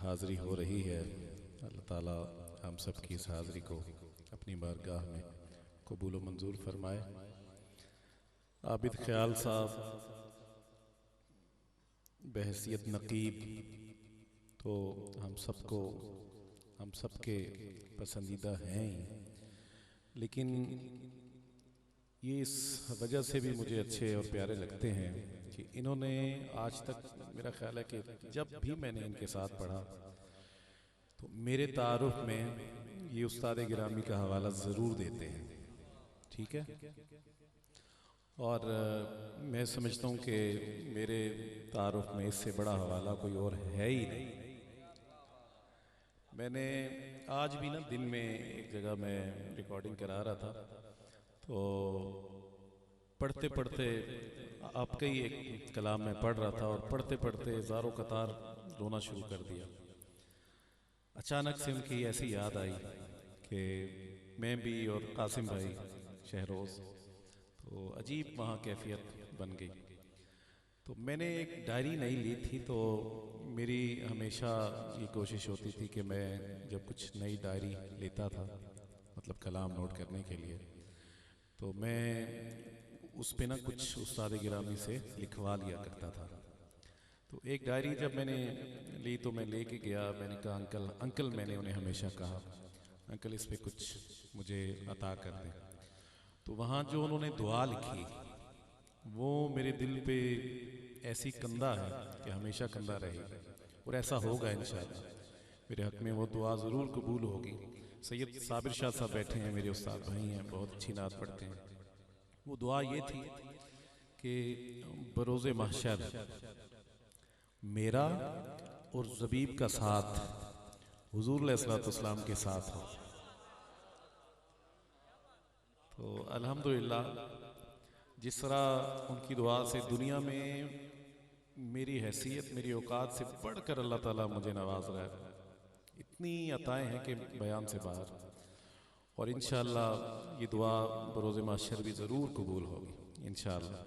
हाज़री हो रही है। अल्लाह ताला हम सब की इस हाज़री को अपनी बारगाह में कबूल व मंजूर फरमाए। आबिद ख्याल साहब बहैसियत नकीब तो हम सबके पसंदीदा हैं ही, लेकिन ये इस वजह से भी मुझे अच्छे और प्यारे लगते हैं कि इन्होंने आज तक, मेरा ख्याल है कि जब भी मैंने इनके साथ पढ़ा तो मेरे तारुफ में ये उस्ताद गिरामी का हवाला ज़रूर देते हैं। ठीक है, और मैं समझता हूँ कि मेरे तारुफ में इससे बड़ा हवाला कोई और है ही नहीं। मैंने आज भी ना दिन में एक जगह मैं रिकॉर्डिंग करा रहा था, तो पढ़ते पढ़ते आपका ही एक कलाम में पढ़ रहा था और पढ़ते पढ़ते ज़ारो कतार रोना शुरू कर दिया। अचानक से उनकी ऐसी याद आई कि मैं भी और कासिम भाई शहरोज़, तो अजीब वहाँ कैफियत बन गई। तो मैंने एक डायरी नहीं ली थी, तो मेरी हमेशा ये कोशिश होती थी कि मैं जब कुछ नई डायरी लेता था, मतलब कलाम नोट करने के लिए, तो मैं उस पे ना कुछ उस्ताद गिरामी से लिखवा लिया करता था। तो एक डायरी जब मैंने ली तो मैं लेके गया, मैंने कहा अंकल मैंने उन्हें हमेशा कहा अंकल इस पे कुछ मुझे अता कर दें। तो वहाँ जो उन्होंने दुआ लिखी वो मेरे दिल पे ऐसी कंधा है कि हमेशा कंधा रहेगी, और ऐसा होगा इंशाअल्लाह। मेरे हक़ में वो दुआ ज़रूर कबूल होगी। सैयद साबिर शाह साहब बैठे हैं, मेरे उस्ताद भाई हैं, बहुत अच्छी नात पढ़ते हैं। वो दुआ ये थी कि बरोज़े महशर मेरा और ज़बीब का साथ हुज़ूर अलैहिस्सलाम के साथ हो। तो अल्हम्दुलिल्लाह जिस तरह उनकी दुआ से दुनिया में मेरी हैसियत, मेरी औकात से बढ़कर अल्लाह ताला मुझे नवाज रहा है, इतनी अताएँ हैं कि बयान से बाहर। और इंशाअल्लाह ये दुआ बरोज़े महशर भी ज़रूर कबूल होगी इंशाअल्लाह।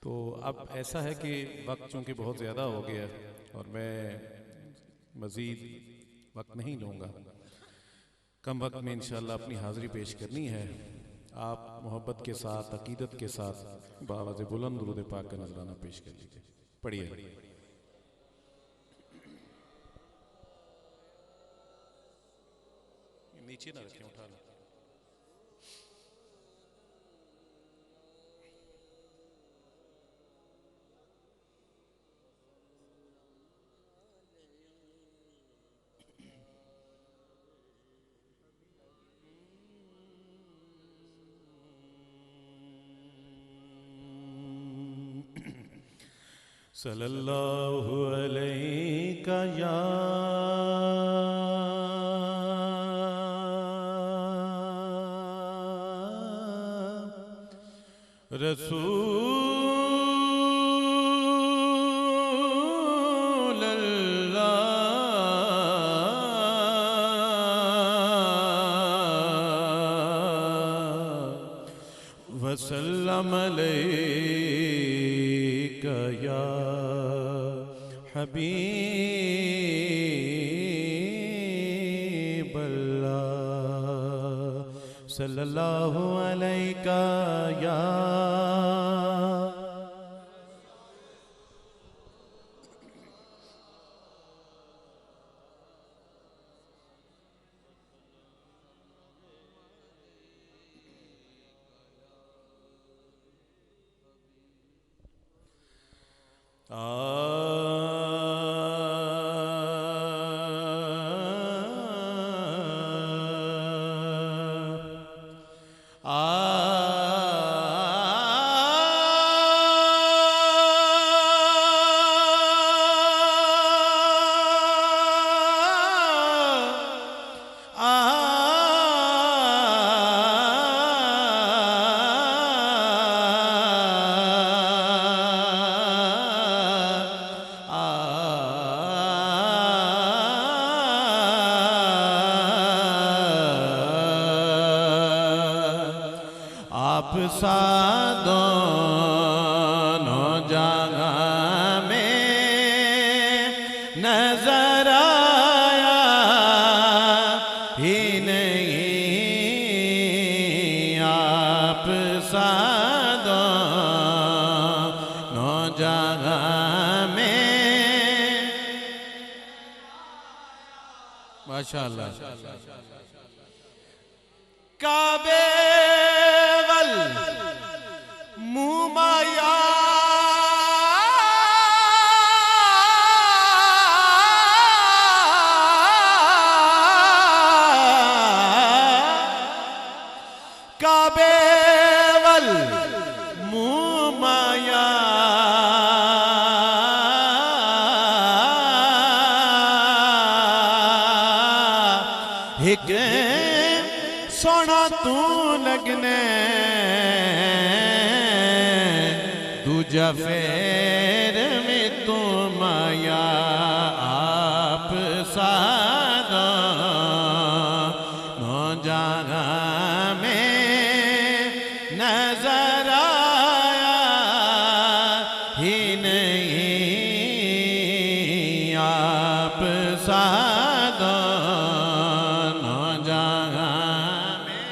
तो अब ऐसा है कि वक्त चूँकि बहुत ज़्यादा हो गया और मैं मज़ीद वक्त नहीं लूँगा, कम वक्त में इंशाअल्लाह अपनी हाज़िरी पेश करनी है। आप मोहब्बत के साथ, अकीदत के साथ बावाज़े बुलंद दुरूद पाक का नजराना पेश कर लीजिए। पढ़िए। नीचे ना रखें, उठा लो। सल्लल्लाहु अलैका या रसूल अल्लाह वसल्लम अलैका या हबीब अल्लाह सल्लल्लाहु अलैका या आप सा दोनों जगह में नजर में माशाअल्लाह काबे वल मुमाया काबे वल मुमाया एक सोना तू लगने दूजा फेर में तू माया आप सादा न जागा में नजर आया ही नहीं आप सादा न जागा में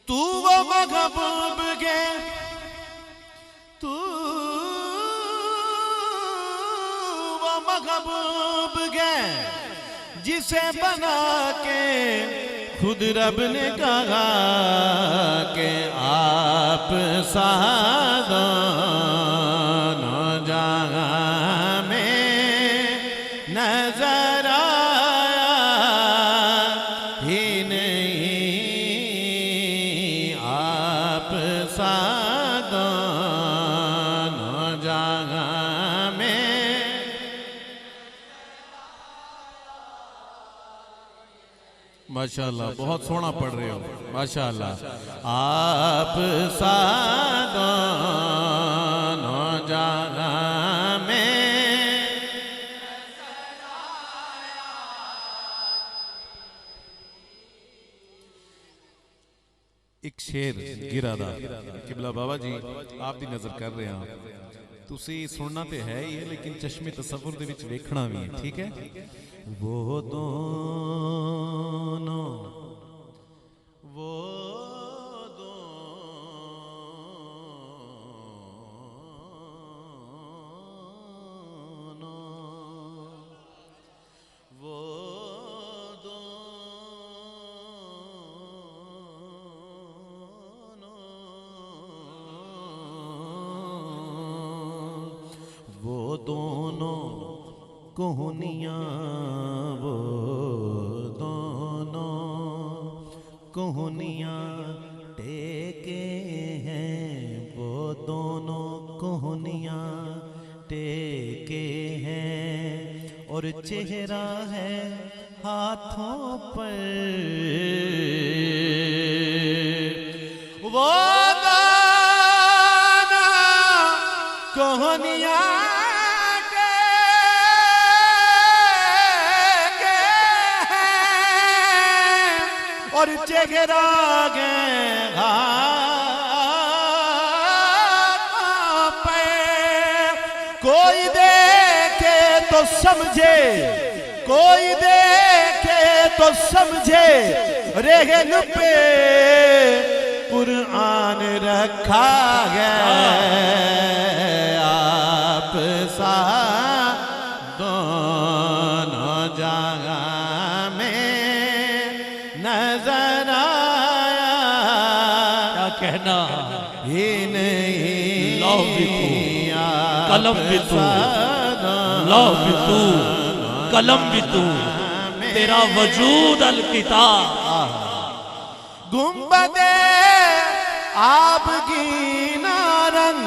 तू वो महबूब के तू वो महबूब के जिसे बना के खुद रब ने कहा कि आप सादा न जागा में नजर आया ही नहीं आप सादा न जागा में माशाअल्लाह बहुत सोना पढ़ रहे हो माशाअल्लाह आप सादा न जागा में एक शेर गिरा दा किबला बाबा जी आप दी नजर कर रहे हैं तुसी सुनना तो है ही है लेकिन चश्मे तसव्वुर दे विच वेखना भी है ठीक है वो दोनों वो दोनों कोहनियाँ वो दोनों कोहनियाँ टेके हैं वो दोनों कोहनियाँ टेके हैं और चेहरा है हाथों पर वो कोहनियाँ और चेहरा गए पे कोई देखे तो समझे कोई देखे तो समझे रेगन पे कुरान रखा गया आप सा दोनों जगह नजर आया क्या कहना ही नहीं लौ भी तू कलम भी तू लौ भी तू कलम भी तू तेरा वजूद अल किताब गुंबदे आपकी नारंग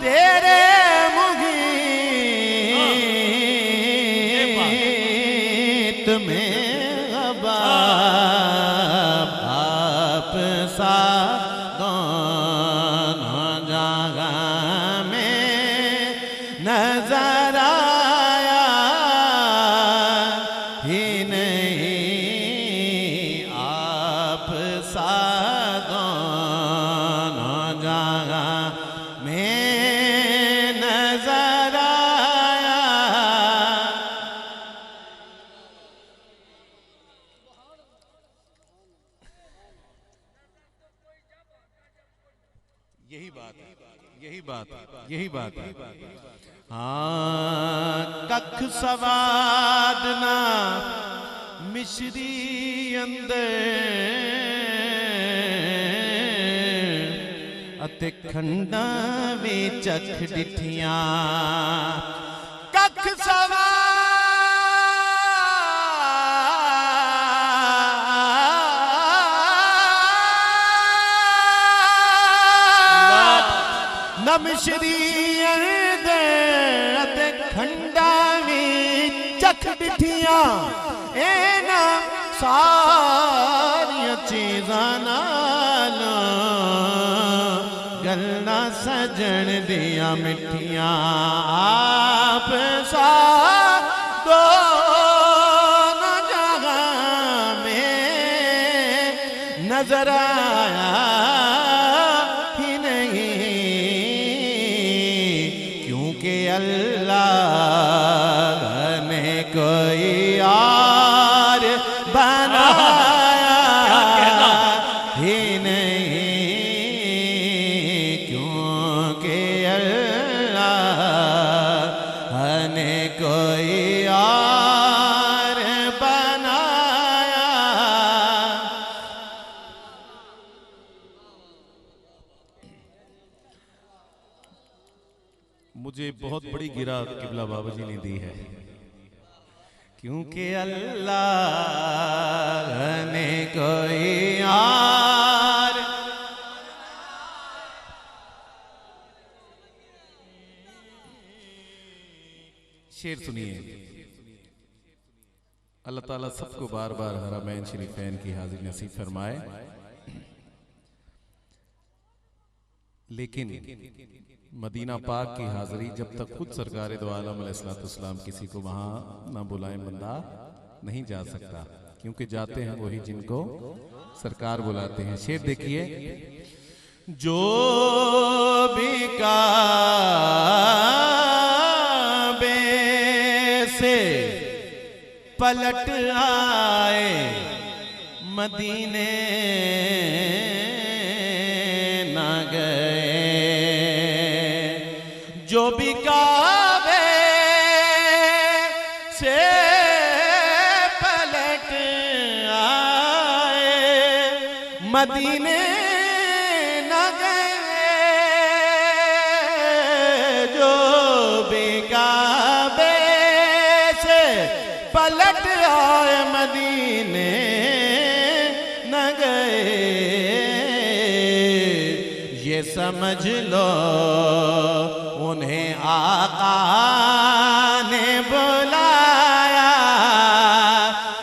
तेरे मुगीत में आप सा दोनों जगह में नजर आया ही नहीं आप सा दोनों जगह में नजर आया यही बात है, यही बात है, यही बात है। हाँ कख सवादना मिश्री अंदर अते खंडा में चख डिठिया कख मिश्री अते खंडा में चख डिठिया एना सारिया चीज़ां नाल गल्ला सजन दिया मिठिया आप सा दोनों जगह में नजर आया ही नहीं क्योंकि अल्लाह ने कोई और बनाया ही नहीं क्योंकि अल्लाह ने कोई और बनाया। मुझे बहुत बड़ी गिरा किबला बाबा जी ने दी है, क्योंकि अल्लाह ने कोई और शेर सुनिए। अल्लाह ताला सबको बार बार हरमैन शरीफैन की हाजिर नसीब फरमाए। लेकिन मदीना पाक की हाजिरी जब तक खुद सरकार दो आलम अलैहिस्सलाम किसी को वहां ना बुलाएं बंदा नहीं जा सकता, क्योंकि जाते हैं वही जिनको सरकार बुलाते हैं। शेर देखिए। जो भी काबे से पलट आए मदीने न गए, जो भी काबे से पलट आए मदीने न गए, जो भी काबे से पलट आए मदीने न गए, ये समझ लो उन्हें आका ने बुलाया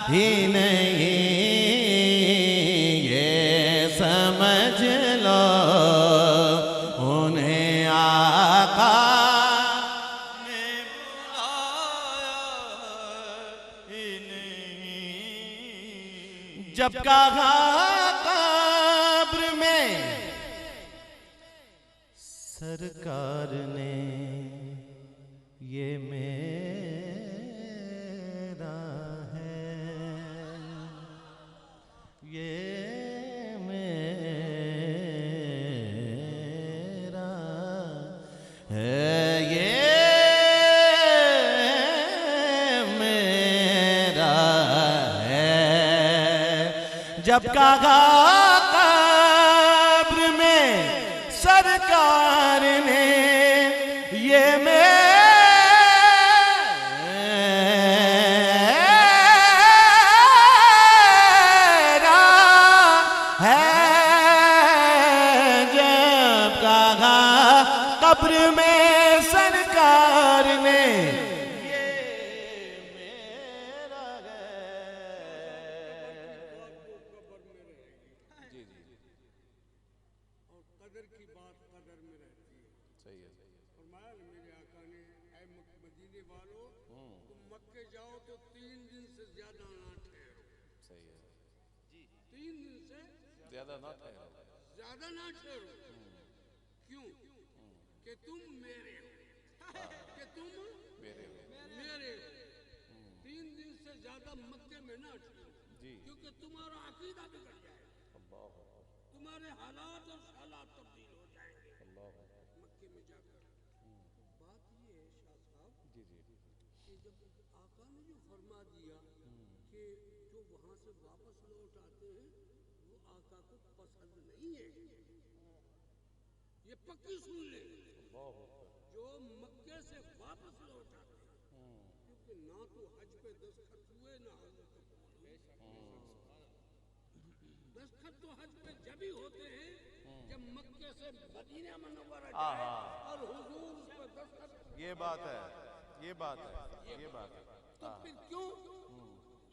ही नहीं, ये समझ लो उन्हें आका ने बुलाया ही नहीं। जब कहा कब्र में सरकार ने ये मेरा है, ये मेरा है, ये मेरा है। जब कहा कब्र में सरकार ने ये मेरा है, जब कहा कब्र में सरकार ने ये मेरा है। कदर की बात कदर में रहती है। सही है। फरमाया मेरे आका ने, ऐ मदीने वालों तुम मक्के जाओ तो 3 दिन से ज्यादा ना ठहरो। सही है। 3 दिन से ज्यादा ना ठहरो। ज्यादा ना ठहरो। क्यों? कि तुम मेरे हो, कि तुम मेरे हो। 3 दिन से ज्यादा मक्के में ना ठहरो, क्योंकि तुम्हारा अकीदा बिगड़ जाएगा, तुम्हारे हालात और हालात तब्दील हो जाएंगे। जाकर। बात ये है शाह साहब कि जब आका ने जो फरमा दिया कि जो वहां से वापस लौट आते हैं वो आका को पसंद नहीं है, ये पक्की सुन ले। जो मक्के से वापस लौट आते हैं, क्योंकि ना तो हज पे दस्तखत हुए ना हजरत दस्तखत तो हज पे जब ही होते हैं जब मक्के से मदीना मुनव्वरा जाए और हुजूर उस पे दस्तखत। ये बात है, ये बात है, ये बात है। तो फिर क्यों?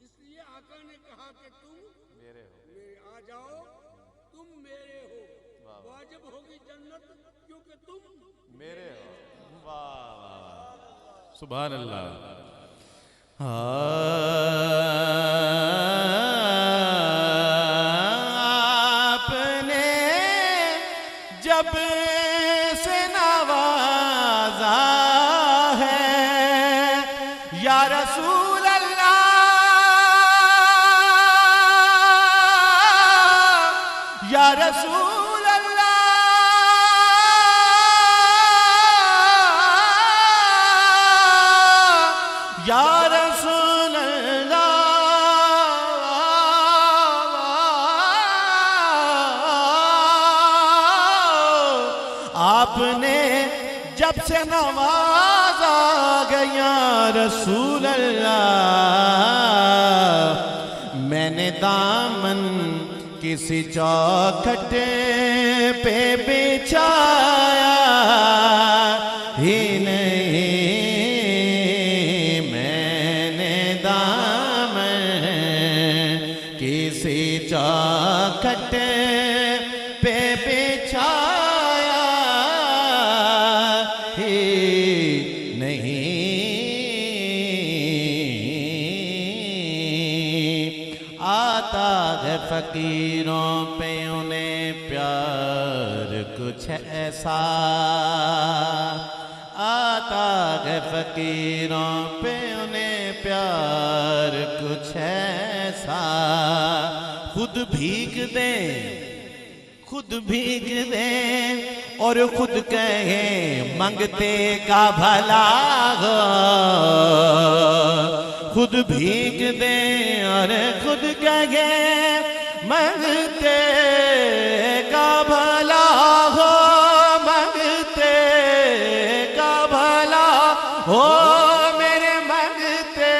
इसलिए आका ने कहा कि तुम मेरे हो, मेरे आ जाओ, तुम मेरे हो, वाजिब होगी जन्नत क्योंकि तुम मेरे हो। वाह वाह वाह। सुभान अल्लाह। आपने जब से नवाजा है या रसूल अल्लाह, या रसूल अल्लाह, या रसूल अल्लाह, आपने जब से नवाजा गया रसूल अल्लाह, मैंने दामन किसी चौखट पे बिछाया ही नहीं, मैंने दामन किसी चौखट पे बिछाया ही नहीं। आता है फकीरों पे उन्हें प्यार कुछ ऐसा, आता है फकीरों पे उन्हें प्यार कुछ ऐसा, खुद भीग दे, खुद भीग दे और खुद कहे मंगते का भला हो, खुद भीग दे और खुद कहे मंगते का भला हो, मंगते का भला हो, मेरे मंगते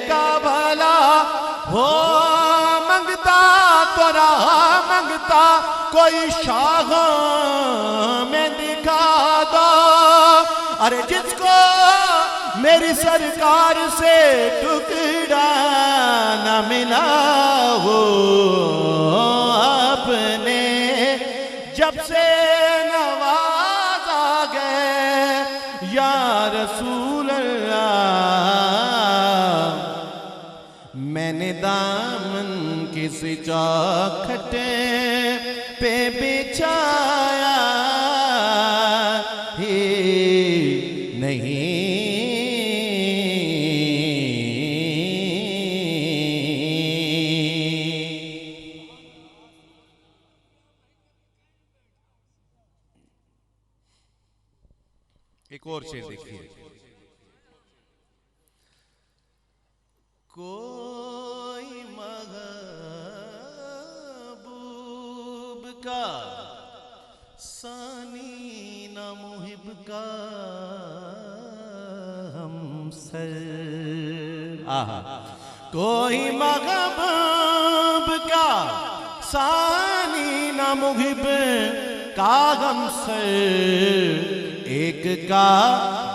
का भला हो, मंगता तो रहा मंगता कोई शाह में दिखा दो, अरे जिसको मेरी सरकार से टुकड़ा न मिला हो, अपने जब से नवाजा गए या रसूल अल्लाह, मैंने दामन किसी चौखट पे बिछाया ही नहीं। एक और शेर देखिए। कोई महबूब का सानी न मुहिब का हमसर, आहा, कोई महबूब का सानी न मुहिब का हमसर, एक का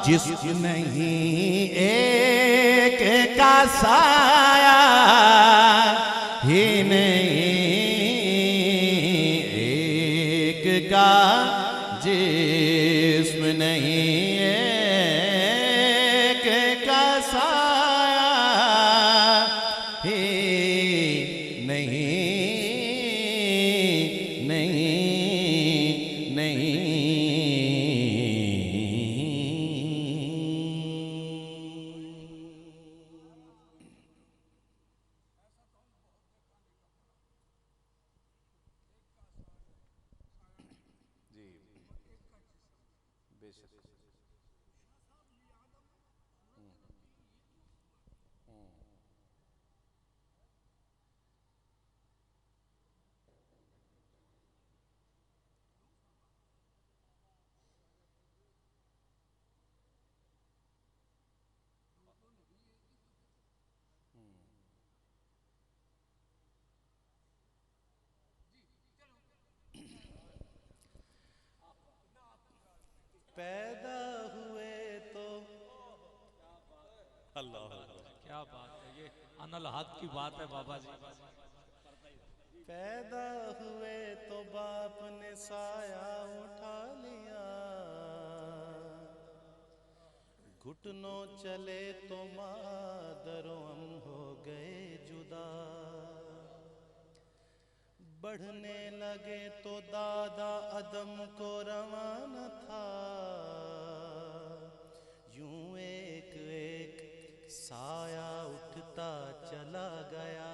जिस्म नहीं एक का साया ही नहीं, एक का जिस्म नहीं एक का साया ही नहीं, नहीं, नहीं। बेशक। पैदा हुए तो अल्लाह क्या बात है, ये अनल हक की बात है बाबा जी। पैदा हुए तो बाप ने साया उठा लिया, घुटनों चले तो मादरों हम हो गए जुदा, बढ़ने लगे तो दादा अदम को रवाना था, यूं एक एक साया उठता चला गया,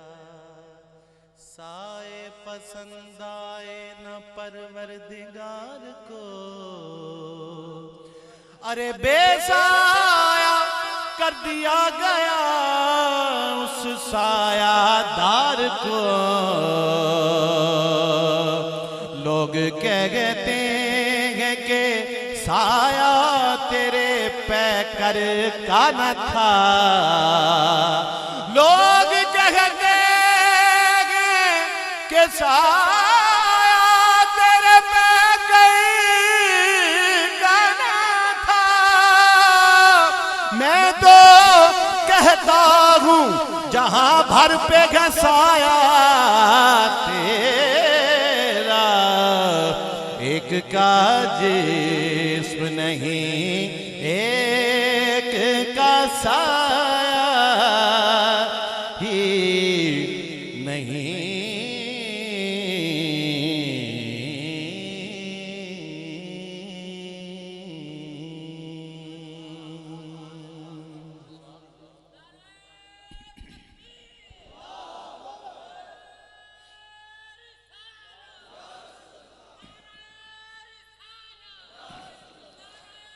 साए पसंद आए न परवरदिगार को, अरे बेसाया कर दिया गया उस सायादार को, लोग कहते हैं कि साया तेरे पैकर का न था, लोग कहते हैं कि साया तेरे पैकर का न था, मैं तो कहता हूँ जहां भर पे घसाया तेरा, एक का जिस्म नहीं एक का साया ही नहीं।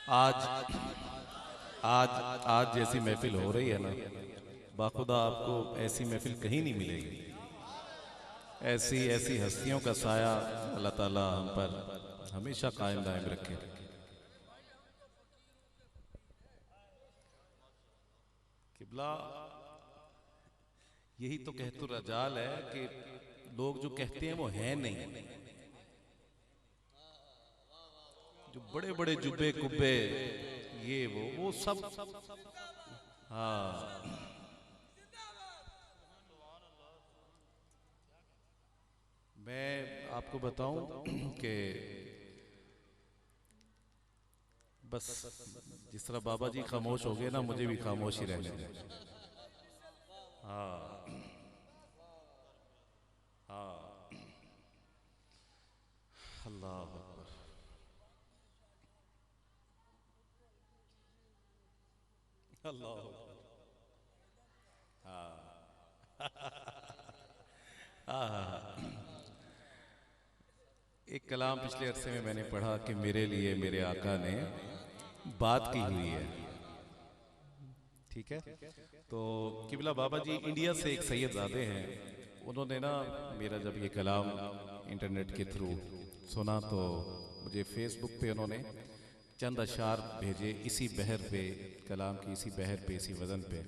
आज आज आज जैसी महफिल हो रही है ना, बाखुदा आपको ऐसी महफिल कहीं नहीं मिलेगी। ऐसी ऐसी हस्तियों का साया अल्लाह ताला हम पर हमेशा कायम दायम रखे। किबला यही तो कहतु रजाल है कि लोग जो कहते हैं वो है नहीं, जो बड़े बड़े जुब्बे कुब्बे ये वो सब, हाँ मैं आपको बताऊं कि बस जिस तरह बाबा जी खामोश हो गए ना, मुझे भी खामोश ही रहने दें। हाँ हाँ, अल्लाह अकबर, अल्लाह अकबर। हाँ एक कलाम पिछले अरसे में मैंने पढ़ा कि मेरे लिए मेरे आका ने बात की हुई है, ठीक है। तो किबला बाबा जी इंडिया से एक सैयदजादे हैं, उन्होंने ना मेरा जब ये कलाम इंटरनेट के थ्रू सुना तो मुझे फेसबुक पे उन्होंने चंद अशार भेजे इसी बहर पे, कलाम की इसी बहर पे, इसी वज़न पे।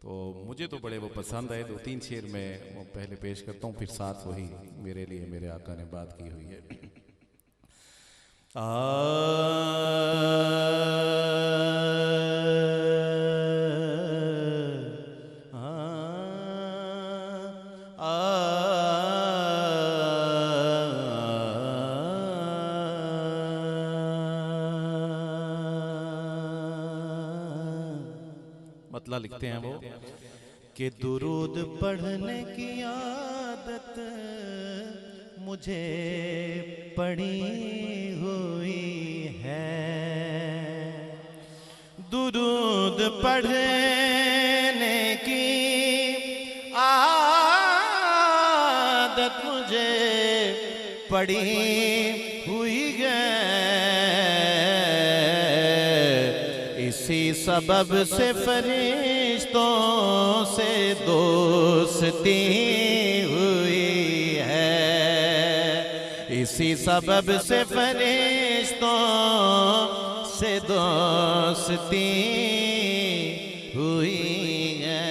तो मुझे तो बड़े वो पसंद आए, 2-3 शेर में वो पहले पेश करता हूँ, फिर साथ वही मेरे लिए मेरे आका ने बात की हुई है। मतला लिखते हैं वो कि दुरूद पढ़ने की आदत मुझे पड़ी हुई है, दुरूद पढ़ने की आदत मुझे पड़ी हुई है, इसी सबब से फरिश्तों से दोस्ती हुई है, इसी सबब से फरिश्तों से दोस्ती हुई है।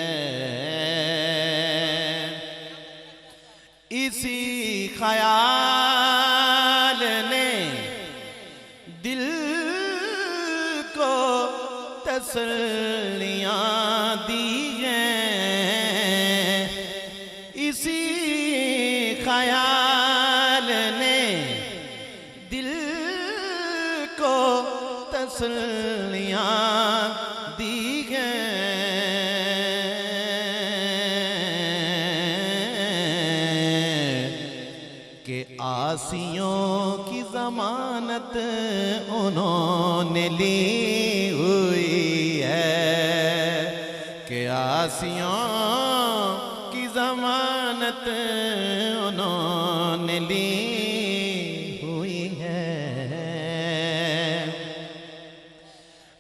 इसी ख्याल ने दिल को तसल्लियाँ दी हैं, इसी ख्याल ने दिल को तसल्लियाँ दी हैं कि आसियों की ज़मानत उन्होंने ली हुई है, कि आसियों की ज़मानत उन्होंने ली हुई है।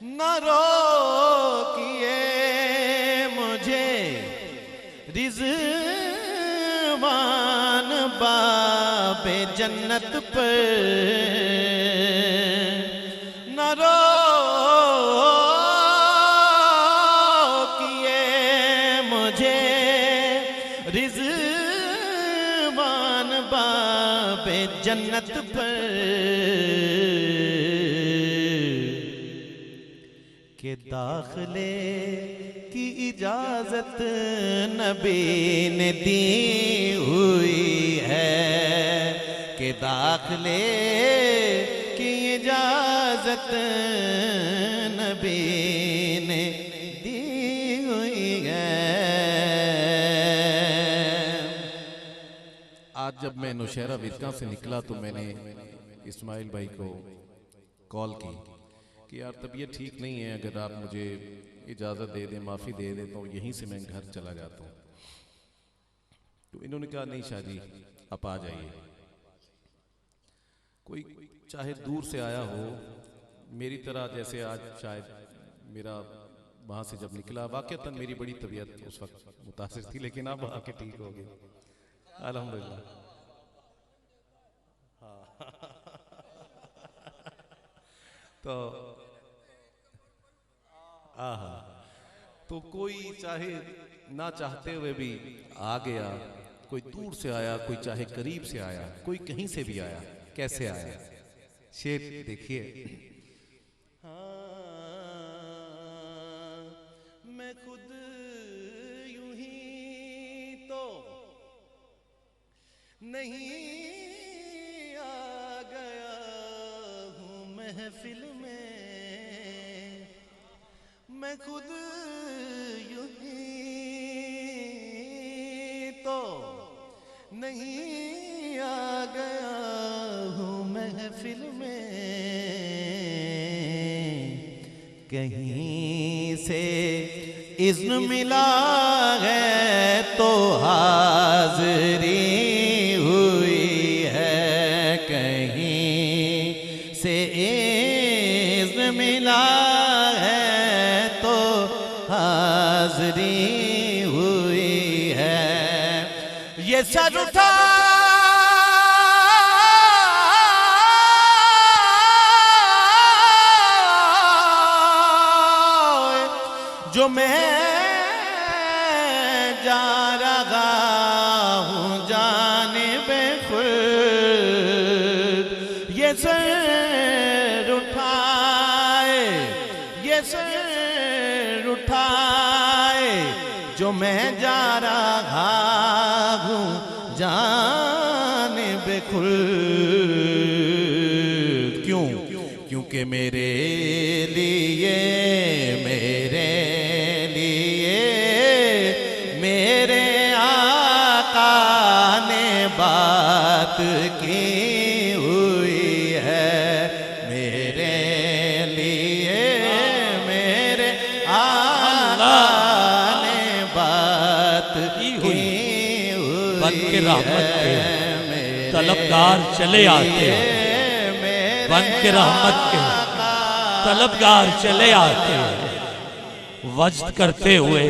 न रोकिए मुझे रिज़वान बाबे जन्नत पर, न रोकिए मुझे रिज़वान बाबे जन्नत पर, के दाखिले की इजाजत नबी ने दी हुई है, के दाखिले की इजाजत नबी ने दी हुई है। आज जब मैं नौशहरा विरका से निकला तो मैंने इस्माइल भाई को कॉल की कि यार तबीयत ठीक नहीं है, अगर आप मुझे इजाज़त दे दें, माफ़ी दे दें तो यहीं से मैं घर चला जाता हूँ। तो इन्होंने कहा नहीं शाह जी आप आ जाइए। कोई चाहे दूर से आया हो, मेरी तरह जैसे आज शायद मेरा वहाँ से जब निकला, वाक़तन मेरी बड़ी तबीयत उस वक्त मुतासिर थी, लेकिन अब आके ठीक हो गई अल्हम्दुलिल्लाह। हाँ तो तो कोई चाहे ना चाहते हुए भी आ गया, कोई दूर से आया, कोई चाहे करीब से आया, कोई कहीं से भी आया। कैसे आया शेर देखिए। मैं खुद यूं ही तो नहीं आ गया हूँ महफिल में, मैं खुद यूं ही तो नहीं आ गया हूँ महफिल में, कहीं से इज़्न मिला है तो हाज़री हुई है, कहीं से इज़्न मिला है तो हाज़री हुई है। ये सर उठा जो मैं जा रहा हूँ जानिबे खुद, ये सर उठाए, ये सर उठाए जो मैं जा रहा हूँ जानिबे खुद। क्यों? क्योंकि मेरे लिए बात की हुई है, मेरे लिए मेरे आका ने बात की हुई बन के रहमत के तलबगार चले आते हैं, बन के रहमत के तलबगार चले आते वज्द करते हुए।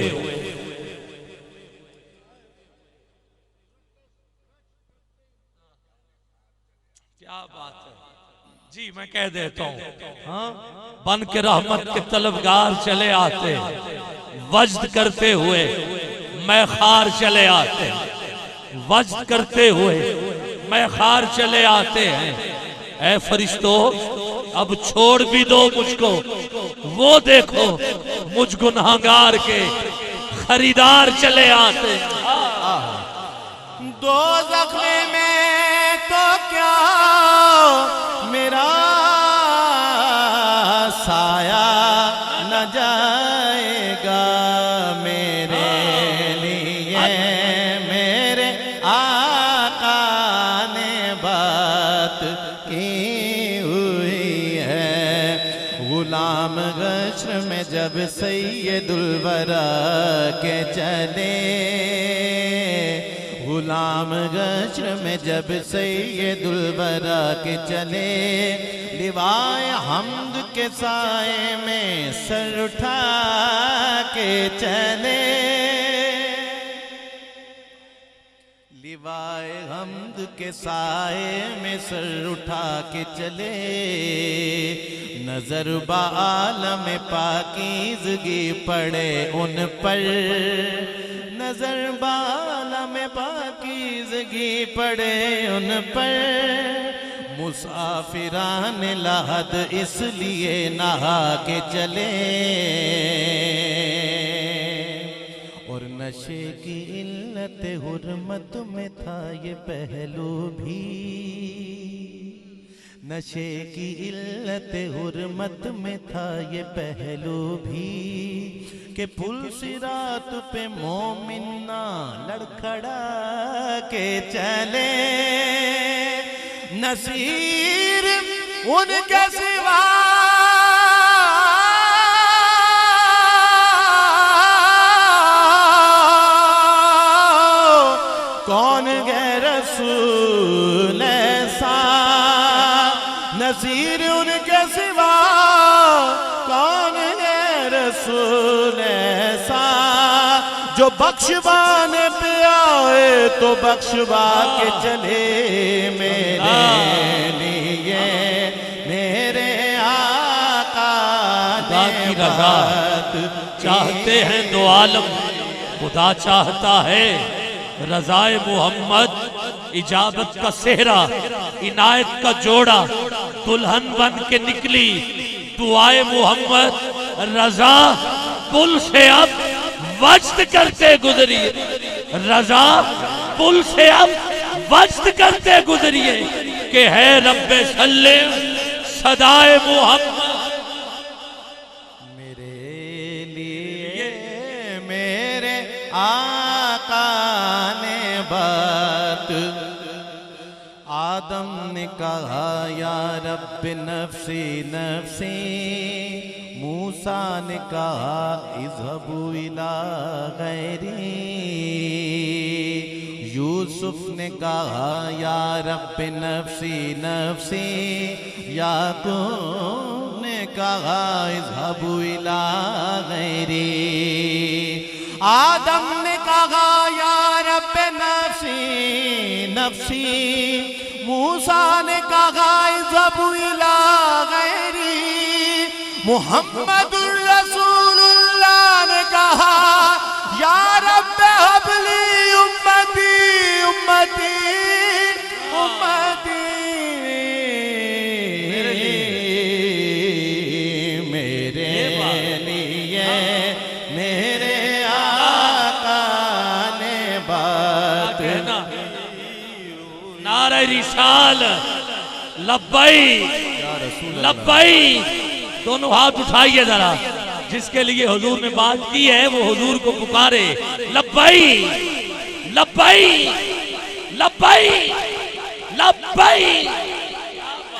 क्या बात है जी, मैं कह देता हूं, हाँ, बन के रहमत के तलबगार चले आते वज्द करते हुए, मैं खार चले आते वज्द करते हुए, मैं खार चले आते हैं। ऐ फरिश्तों अब छोड़ भी दो मुझको, वो देखो मुझ गुनहगार के खरीदार चले आते। दो जख्मे में तो क्या मेरा साया न जाएगा, मेरे लिए मेरे आका ने बात की हुई है। गुलाम गश्र में जब सैयदुल वरा के चले, गुलाम गश्र में जब सैयदुल वरा के चले, लिवाए हम्द के साए में सर उठा के चले, लिवाए हम्द के साए में सर उठा के चले। नजर बालम पाकीज़गी पड़े उन पर, नजर बालम पाकीज़गी पड़े उन पर। मुसाफिरान लहद इसलिए नहा के चले, और नशे की इल्लत हुर्मत में था ये पहलू भी, नशे की इल्लत हुर्मत में था ये पहलू भी, के पुल सिरात पे मोमिना लड़खड़ा के चले। नसीर उनके सिवा कौन गे रसूल ऐसा, नसीर उनके सिवा कौन है रसूल ऐसा, जो बख्शवाने पे आए तो बख्शवा के चले। मेरे लिए मेरे आका खुदा की रज़ा चाहते हैं दो आलम, खुदा चाहता है रज़ाए मोहम्मद, इजाबत का सेहरा, इनायत का जोड़ा, दुल्हन बन के निकली दुआए मोहम्मद। रजा पुल से अब वज्द करते गुजरिए, रजा पुल से अब वज्द करते गुजरिए, कि है रब्बे सल्लिम सदाए मोहम्मद। मेरे लिए मेरे आका ने बात, आदम ने कहा या रब नफ्सी नफ्सी, मूसा ने कहा इज़हबू इला गैरी, यूसुफ ने कहा या रब नफ्सी नफ्सी, याकूब ने कहा इज़हबू इला गैरी, आदम ने कहा या रब नफ्सी नफ्सी, मूसा ने कहा इज़हबू इला गैरी, मुहम्मदुर रसूलुल्लाह ने कहा या रब हबली उम्मती उम्मती उम्मती, मेरे लिए मेरे आका ने बात। नारे रिसाल लब्बई लब्बई, दोनों हाथ उठाइए जरा, जिसके लिए हुजूर ने बात की है वो हुजूर को पुकारे, लब्बई लब्बई लब्बई लब्बई।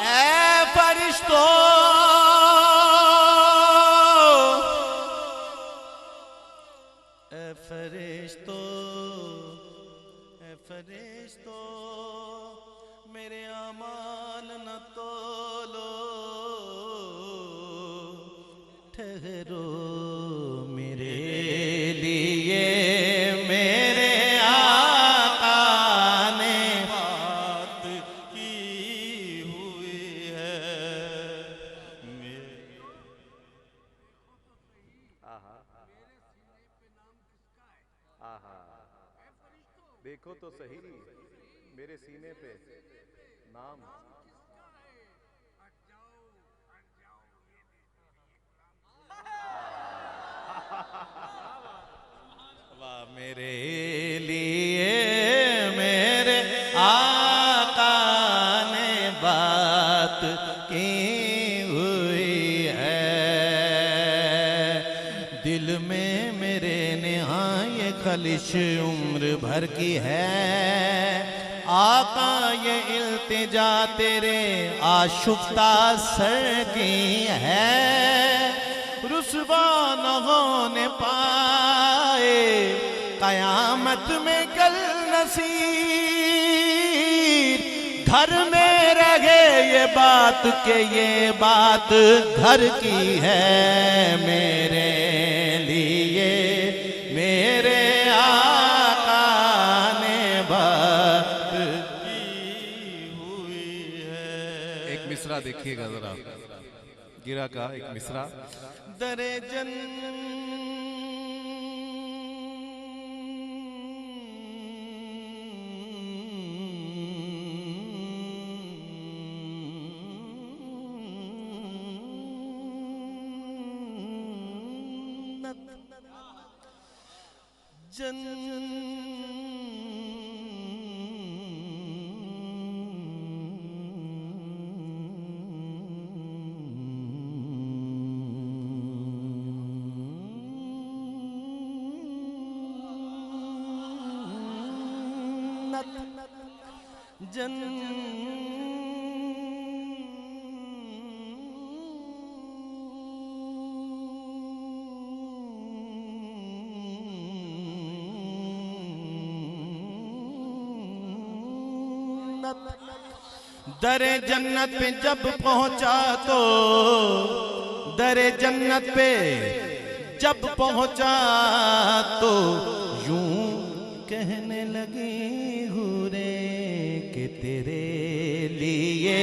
ऐ फरिश्तों ऐ फरिश्तों ऐ फरिश्तों, मेरे अमाल न तोलो, ठहरो मेरे लिए मेरे आका ने बात की हुई है। देखो तो सही मेरे सीने पे नाम वाह मेरे लिए मेरे आका ने बात की हुई है। दिल में मेरे निहाए खलिश उम्र भर की है। आका ये इल्तिजा तेरे आशुफ्ता सर की है। रुसवा न होने पाए कयामत में कल नसीर। घर में रहे ये बात के ये बात घर की है। मेरे लिए मेरे आका ने बात की हुई है। एक मिसरा देखिएगा जरा, गिरा का एक मिसरा। दरे जन दरे जन्नत पे जब पहुंचा तो दरे जन्नत पे जब पहुंचा तो यूं कहने लगी हूरे कि तेरे लिए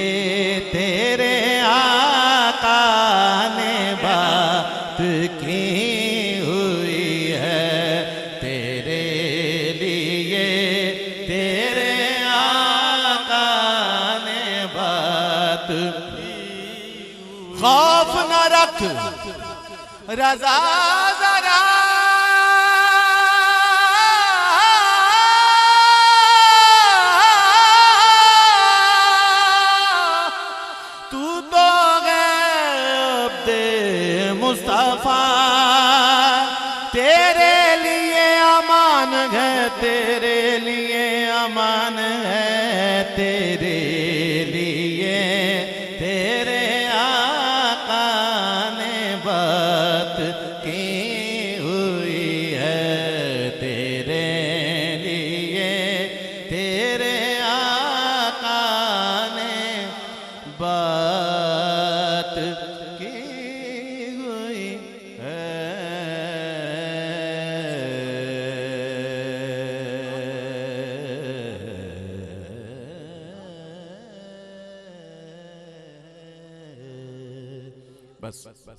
तेरे आका ने बात की हुई है। तेरे लिए तेरे आका ने बात खौफ न रख रजा जरा तू तो गैब मुस्तफा तेरे लिए अमान है। तेरे लिए अमान है। तेरे लिए तेरे आका ने बात की हुई है। तेरे लिए तेरे आका ने बात की हुई है। बस अच्छा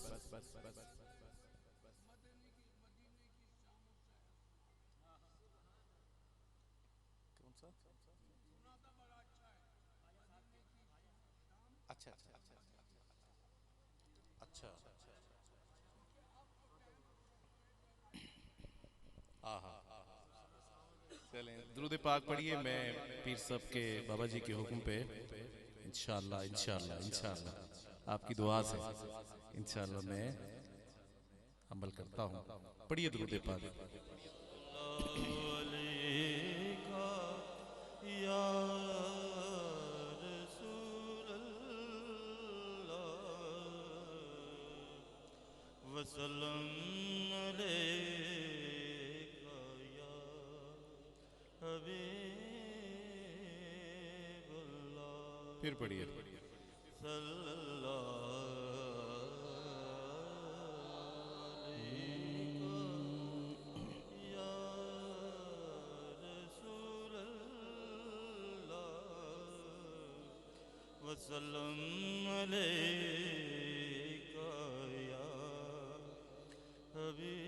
अच्छा चलें दुरूद पाक पढ़िए। मैं पीर साहब के बाबा जी के हुक्म पे इंशाअल्लाह इंशाअल्लाह इंशाअल्लाह आपकी दुआ से इंशाअल्लाह मैं अमल करता हूँ। पढ़िए दुरूद पाक। फिर पढ़िए। वसल्लम अलैका या हबीबल्लाह।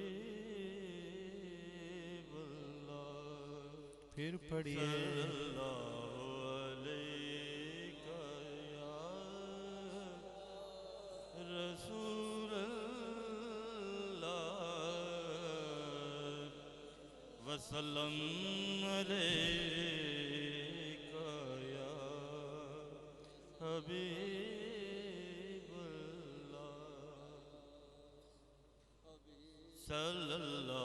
फिर पढ़िए सल्लल्लाहु अलैका या रसूलल्लाह वसल्लम अलैका या हबीबल्लाह। सल्लल्लाहु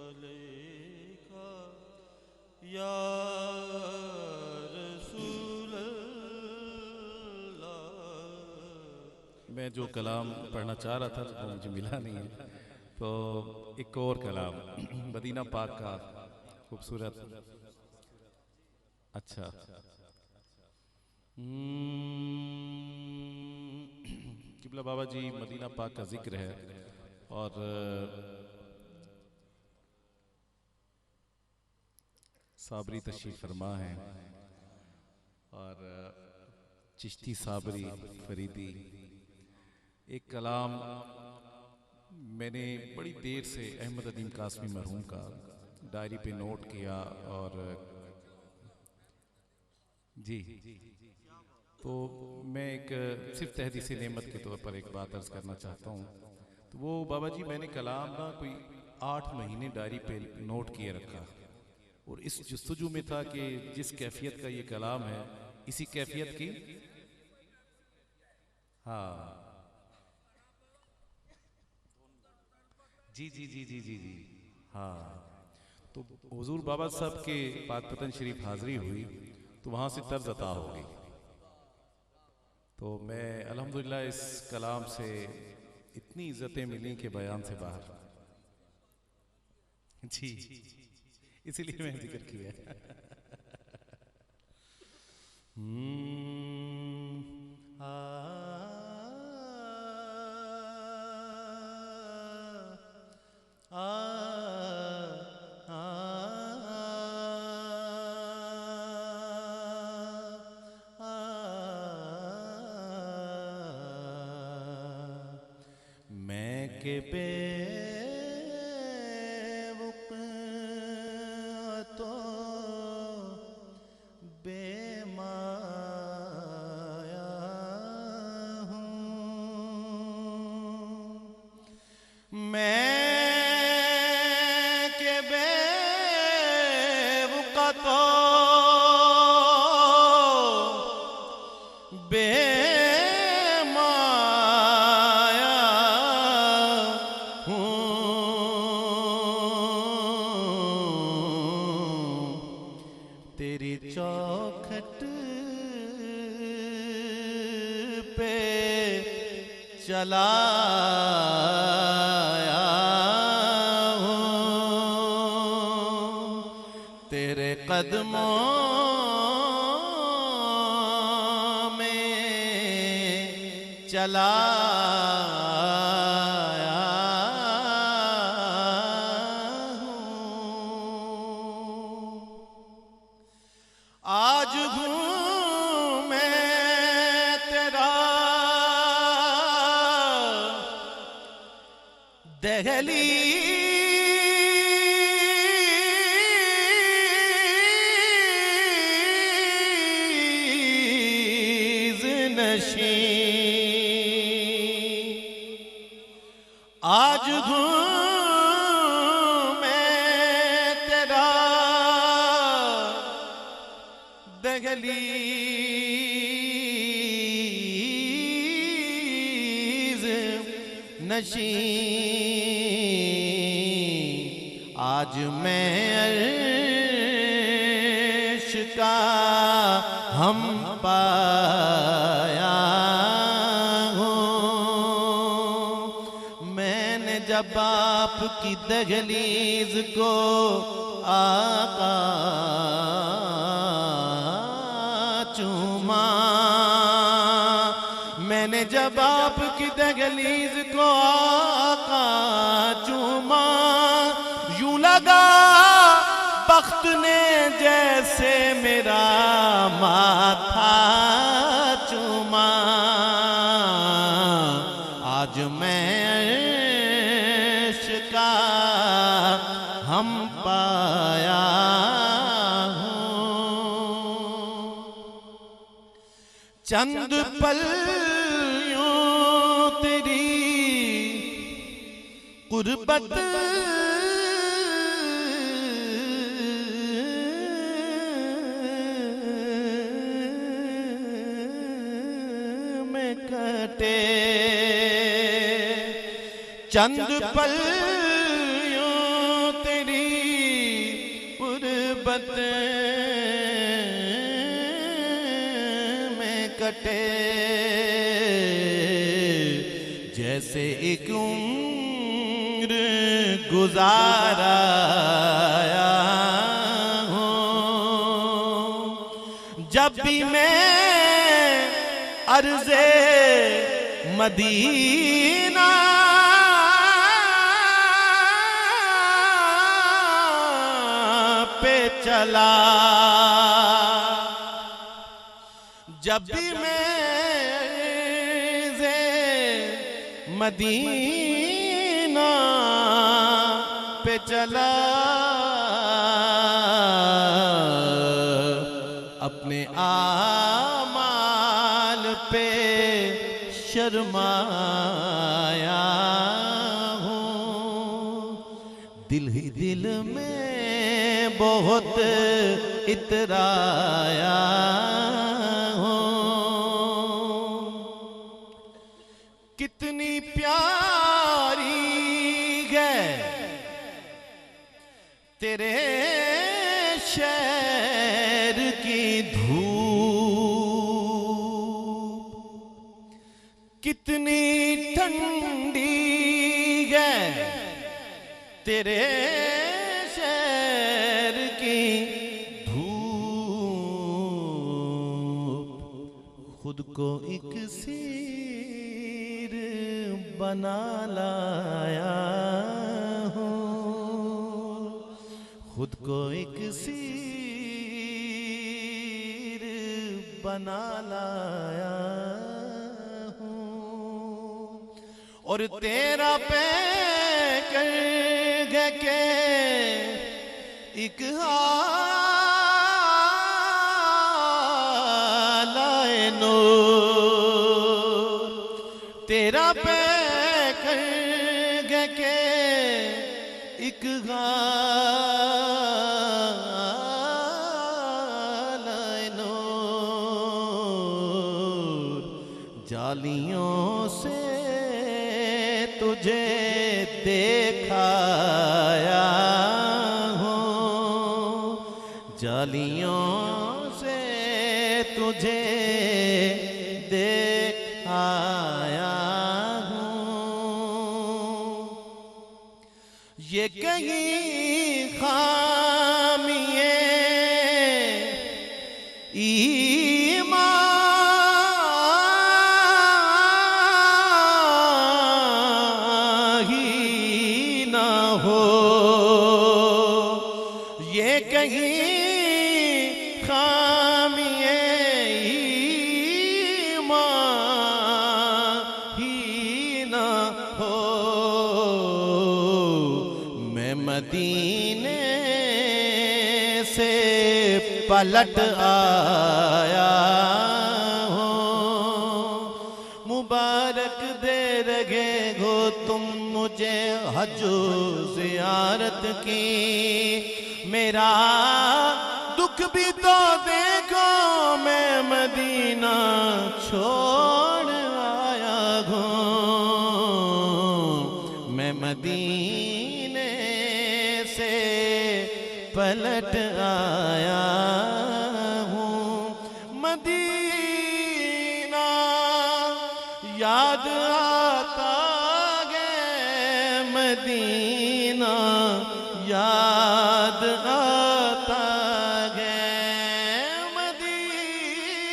अलैका या रसूलल्लाह। मैं जो कलाम पढ़ना चाह रहा था वो मुझे मिला नहीं है, तो एक और कलाम मदीना पाक का खूबसूरत। अच्छा, किबला बाबा जी मदीना पाक का जिक्र है और साबरी तशरीफ फरमा है और चिश्ती साबरी फरीदी। एक कलाम मैंने बड़ी देर से अहमद अदीम कासमी मरहूम का डायरी पे नोट किया और जी, तो मैं एक सिर्फ तहदीस नेमत के तौर पर एक बात अर्ज करना चाहता हूँ। तो वो बाबा जी मैंने कलाम ना कोई 8 महीने डायरी पे नोट किए रखा और इस जस्तजू में था कि जिस कैफियत का ये कलाम है इसी कैफियत की, हाँ जी जी जी जी जी जी हाँ, तो हुजूर बाबा साहब के पाक पतन शरीफ हाजिरी हुई तो वहाँ से तर्ज अता हो गई। तो मैं अल्हम्दुलिल्लाह इस कलाम से इतनी इज्जतें मिली कि बयान से बाहर। जी, इसीलिए मैं जिक्र किया। मैं के बेवक़्तो बेमाया हूँ, मैं के बेवक़्तो तेरी चौखट पे चलाया हूँ, तेरे कदमों में चलाया हूँ। आज हूँ मैं तेरा दहलीज़ नशीं, आज हूँ मैं तेरा दहलीज़ नशीं, आज मैं अर्श का हम पाया हूँ। मैंने जब आपकी दहलीज़ को आका चूमा, मैंने जब आपकी दहलीज़ को आका चूमा, यूं लगा बख्त ने जैसे मेरा माथा चूमा, आज मैं अर्श का हम पाया हूँ। चंद पल यूं तेरी गुर्बत में कटे, चंद पल यूं तेरी गुर्बत में कटे, जैसे एक उम्र गुजाराया हूँ। जब भी मैं अर्ज़े मदीना पे चला, जब भी मैं अर्ज़े मदीना पे चला, अपने आमाल पे शर्माया हूँ। दिल ही दिल में बहुत इतराया हूँ। कितनी प्यारी है तेरे शहर की धूप, कितनी ठंडी है तेरे शहर की धूप। खुद को एक सिर बना लाया हूँ, खुद को एक सिर बना लाया हूँ। और तेरा पे कर के एक आलाए नूर, तेरा पे कर के एक आलाए नूर। जालियों से तुझे देखाया हूँ, जालियों से तुझे देखाया हूँ। ये कहीं खामिए ईमान ही ना हो, ये कहीं खामिए ईमान ही ना हो। मैं मदीने से पलट आया हूँ। मुबारक दे रहे हो तुम मुझे हज ज़ियारत की, मेरा दुख भी तो देखो मैं मदीना छोड़ आया हूँ। मैं मदीने से पलट आया हूँ। मदीना याद आता है, मदीना याद आता है, मदीना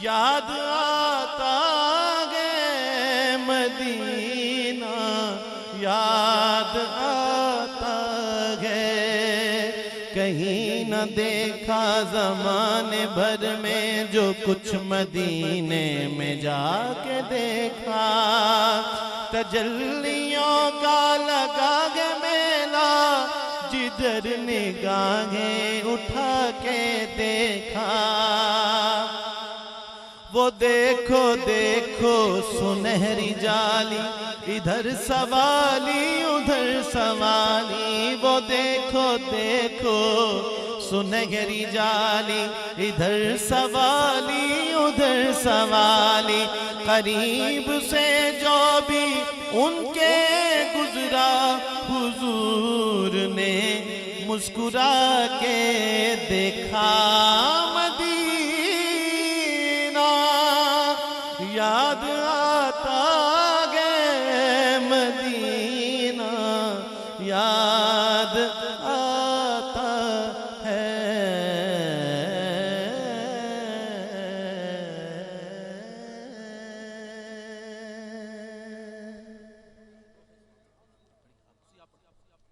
याद आता है, मदीना याद आता है। न देखा ज़माने भर में जो कुछ मदीने में जाके देखा। तजल्लियों का लगा के मेला जिधर निगाहें उठा के देखा। वो देखो देखो सुनहरी जाली, इधर सवाली उधर सवाली। वो देखो देखो सुनहरी जाली, इधर सवाली उधर सवाली। करीब से जो भी उनके गुजरा हुजूर ने मुस्कुरा के देखा। मदीना याद आता